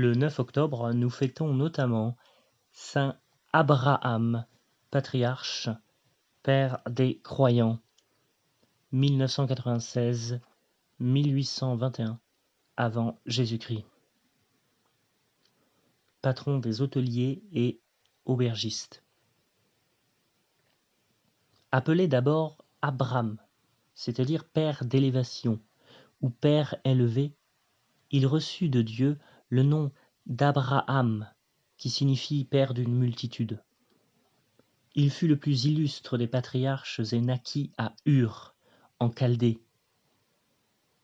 Le 9 octobre, nous fêtons notamment saint Abraham, patriarche, père des croyants, 1996-1821 avant Jésus-Christ. Patron des hôteliers et aubergistes. Appelé d'abord Abram, c'est-à-dire père d'élévation ou père élevé, il reçut de Dieu le nom d'Abraham, qui signifie père d'une multitude. Il fut le plus illustre des patriarches et naquit à Ur, en Chaldée.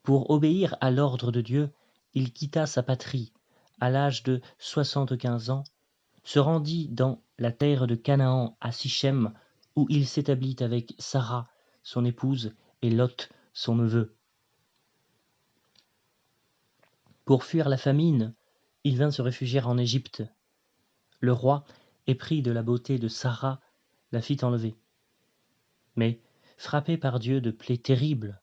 Pour obéir à l'ordre de Dieu, il quitta sa patrie à l'âge de 75 ans, se rendit dans la terre de Canaan à Sichem, où il s'établit avec Sarah, son épouse, et Lot, son neveu. Pour fuir la famine, il vint se réfugier en Égypte. Le roi, épris de la beauté de Sarah, la fit enlever. Mais, frappé par Dieu de plaies terribles,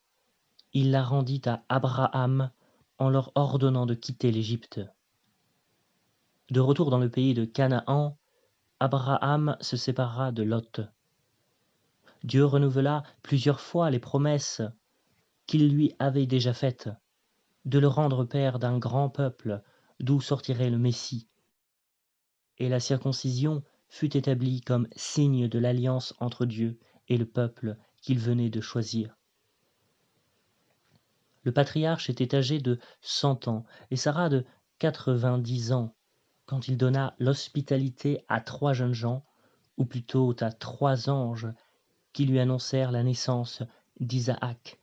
il la rendit à Abraham en leur ordonnant de quitter l'Égypte. De retour dans le pays de Canaan, Abraham se sépara de Lot. Dieu renouvela plusieurs fois les promesses qu'il lui avait déjà faites, de le rendre père d'un grand peuple d'où sortirait le Messie. Et la circoncision fut établie comme signe de l'alliance entre Dieu et le peuple qu'il venait de choisir. Le patriarche était âgé de 100 ans et Sarah de 90 ans quand il donna l'hospitalité à 3 jeunes gens, ou plutôt à 3 anges, qui lui annoncèrent la naissance d'Isaac.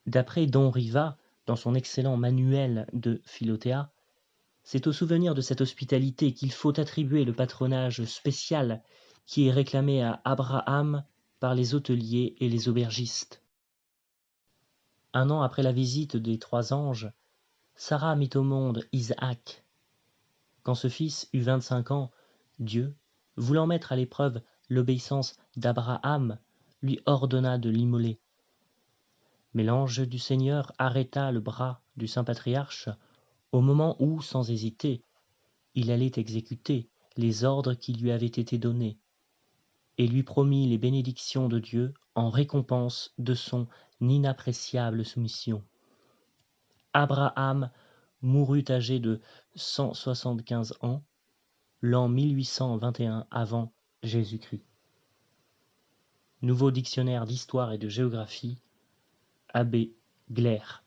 D'après Don Riva, dans son excellent manuel de Philothéa, c'est au souvenir de cette hospitalité qu'il faut attribuer le patronage spécial qui est réclamé à Abraham par les hôteliers et les aubergistes. 1 an après la visite des 3 anges, Sarah mit au monde Isaac. Quand ce fils eut 25 ans, Dieu, voulant mettre à l'épreuve l'obéissance d'Abraham, lui ordonna de l'immoler. Mais l'ange du Seigneur arrêta le bras du saint patriarche au moment où, sans hésiter, il allait exécuter les ordres qui lui avaient été donnés, et lui promit les bénédictions de Dieu en récompense de son inappréciable soumission. Abraham mourut âgé de 175 ans, l'an 1821 avant Jésus-Christ. Nouveau dictionnaire d'histoire et de géographie, Abbé Glaire.